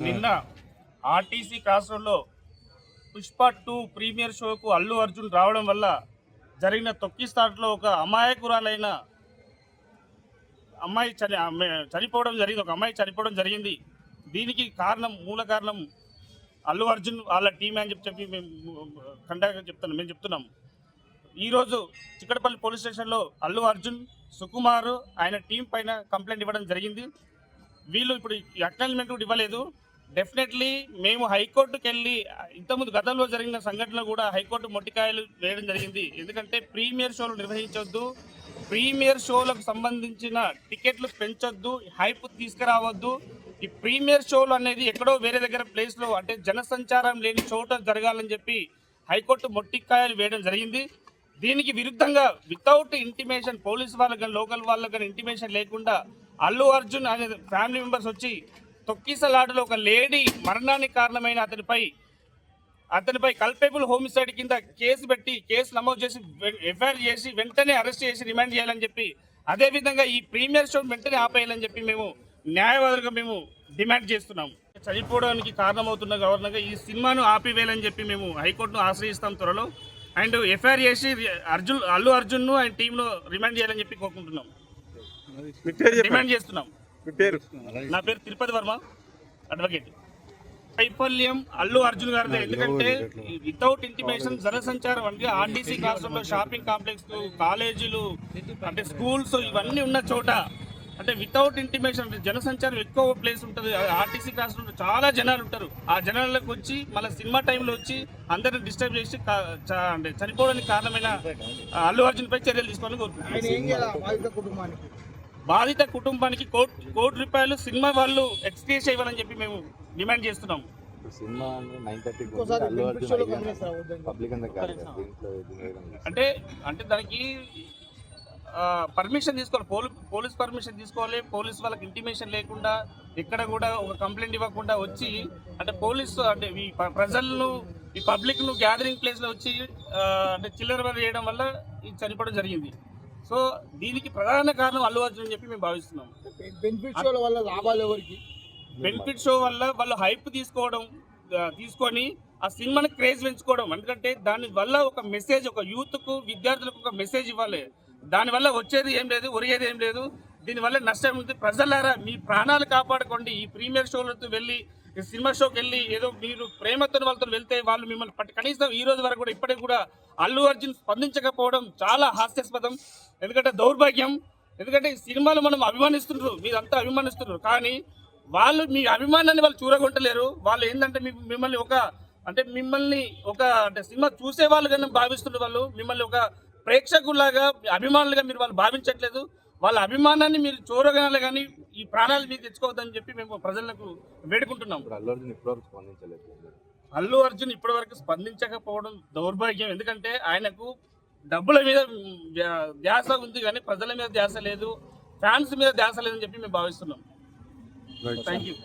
నిన్న RTC cross రోడ్లో Pushpa 2 premier షోకు Allu Arjun రావడం వల్ల జరిగిన తొక్కిస్లాట్లో ఒక అమాయకురాలైన అమ్మాయి చనిపోవడం జరిగింది. ఒక అమ్మాయి చనిపోవడం జరిగింది. దీనికి మూల కారణం అల్లు అర్జున్ వాళ్ళ టీం అని చెప్పి మేము చెప్తున్నాం. ఈరోజు చిక్కడపల్లి పోలీస్ స్టేషన్లో అల్లు అర్జున్, సుకుమార్ ఆయన టీం పైన కంప్లైంట్ ఇవ్వడం జరిగింది. వీళ్ళు ఇప్పుడు అక్నాలజ్మెంట్ కూడా ఇవ్వలేదు. డెఫినెట్లీ మేము హైకోర్టుకి వెళ్ళి ఇంతకుముందు గతంలో జరిగిన సంఘటనలు కూడా హైకోర్టు మొట్టికాయలు వేయడం జరిగింది. ఎందుకంటే ప్రీమియర్ షోలు నిర్వహించొద్దు, ప్రీమియర్ షోలకు సంబంధించిన టికెట్లు పెంచొద్దు, హైప్ తీసుకురావద్దు. ఈ ప్రీమియర్ షోలు అనేది ఎక్కడో వేరే దగ్గర ప్లేస్లో అంటే జనసంచారం లేని చోట జరగాలని చెప్పి హైకోర్టు మొట్టికాయలు వేయడం జరిగింది. దీనికి విరుద్ధంగా వితౌట్ ఇంటిమేషన్ పోలీస్ వాళ్ళకి కానీ లోకల్ వాళ్ళకి కానీ ఇంటిమేషన్ లేకుండా అల్లు అర్జున్ అనే ఫ్యామిలీ మెంబర్స్ వచ్చి తొక్కిసలాటలో ఒక లేడీ మరణానికి కారణమైన అతనిపై కల్పేబుల్ హోమిసైడ్ కింద కేసు నమోదు చేసి ఎఫ్ఐఆర్ చేసి వెంటనే అరెస్ట్ చేసి రిమాండ్ చేయాలని చెప్పి, అదేవిధంగా ఈ ప్రీమియర్ షో వెంటనే ఆపేయాలని చెప్పి మేము న్యాయవాదులుగా మేము డిమాండ్ చేస్తున్నాము. చనిపోవడానికి కారణమవుతున్న గవర్నర్గా ఈ సినిమాను ఆపివేయాలని చెప్పి మేము హైకోర్టును ఆశ్రయిస్తాం త్వరలో. అండ్ ఎఫ్ఐఆర్ చేసి అల్లు అర్జున్ను ఆయన టీంను రిమాండ్ చేయాలని చెప్పి కోరుకుంటున్నాం, డిమాండ్ చేస్తున్నాం. నా పేరు తిరుపతి వర్మ, అడ్వకేట్. వైఫల్యం అల్లు అర్జున్ గారిదే. ఎందుకంటే వితౌట్ ఇంటిమేషన్ జనసంచారం అంటే ఆర్టీసీ క్లాస్ రూమ్లో, షాపింగ్ కాంప్లెక్స్, కాలేజీలు అంటే స్కూల్స్ ఇవన్నీ ఉన్న చోట అంటే వితౌట్ ఇంటిమేషన్ జనసంచారం ఎక్కువ ప్లేస్ ఉంటుంది. ఆర్టీసీ క్లాస్ రూమ్లో చాలా జనాలు ఉంటారు. ఆ జనాలకు వచ్చి మళ్ళీ సినిమా టైంలో వచ్చి అందరిని డిస్టర్బ్ చేసి అంటే చనిపోవడానికి కారణమైన అల్లు అర్జున్ పై చర్యలు తీసుకోవాలని కోరుకుంటున్నాం. బాధిత కుటుంబానికి కోటి రూపాయలు సినిమా వాళ్ళు ఎక్స్క్యూజ్ ఇవ్వాలని చెప్పి మేము డిమాండ్ చేస్తున్నాం. అంటే దానికి పర్మిషన్ తీసుకోవాలి, పోలీస్ పర్మిషన్ తీసుకోవాలి. పోలీస్ వాళ్ళకి ఇంటిమేషన్ లేకుండా ఎక్కడ కూడా ఒక కంప్లైంట్ ఇవ్వకుండా వచ్చి అంటే పోలీసు అంటే ఈ ప్రజలను ఈ పబ్లిక్ను గ్యాదరింగ్ ప్లేస్లో వచ్చి అంటే చిల్లర చేయడం వల్ల ఇది చనిపోవడం జరిగింది. సో దీనికి ప్రధాన కారణం అల్లు అర్జున్ అని చెప్పి మేము భావిస్తున్నాం. బెనిఫిట్ షో వల్ల లాభాలు ఎవరికి? బెనిఫిట్ షో వల్ల వాళ్ళు హైప్ తీసుకొని ఆ సినిమాని క్రేజ్ పెంచుకోవడం. ఎందుకంటే దానివల్ల ఒక మెసేజ్, ఒక యూత్కు విద్యార్థులకు ఒక మెసేజ్ ఇవ్వాలి. దానివల్ల వచ్చేది ఏం లేదు, ఒరిగేది ఏం లేదు. దీనివల్ల నష్టం ఉంది. ప్రజలారా మీ ప్రాణాలు కాపాడుకోండి. ఈ ప్రీమియర్ షోలతో వెళ్ళి సినిమా షోకి వెళ్ళి ఏదో మీరు ప్రేమతో వాళ్ళతో వెళ్తే వాళ్ళు మిమ్మల్ని కనీసం ఈ రోజు వరకు కూడా ఇప్పటికి కూడా అల్లు అర్జున్ స్పందించకపోవడం చాలా హాస్యాస్పదం. ఎందుకంటే దౌర్భాగ్యం. ఎందుకంటే ఈ సినిమాలు మనం అభిమానిస్తున్నారు, మీరంతా అభిమానిస్తున్నారు, కానీ వాళ్ళు మీ అభిమానాన్ని వాళ్ళు చూరగొట్టలేరు. వాళ్ళు ఏంటంటే మిమ్మల్ని అంటే సినిమా చూసే వాళ్ళు కానీ భావిస్తున్నారు. వాళ్ళు మిమ్మల్ని ఒక ప్రేక్షకులాగా అభిమానులుగా మీరు వాళ్ళు భావించట్లేదు. వాళ్ళ అభిమానాన్ని మీరు చూరగానే కానీ ఈ ప్రాణాలు మీరు తెచ్చుకోవద్దని చెప్పి మేము ప్రజలకు వేడుకుంటున్నాం. అల్లు అర్జున్ ఇప్పటివరకు స్పందించకపోవడం దౌర్భాగ్యం. ఎందుకంటే ఆయనకు డబ్బుల మీద ధ్యాస ఉంది కానీ ప్రజల మీద ధ్యాస లేదు, ఫ్యాన్స్ మీద ధ్యాస లేదని చెప్పి మేము భావిస్తున్నాం. Thank you.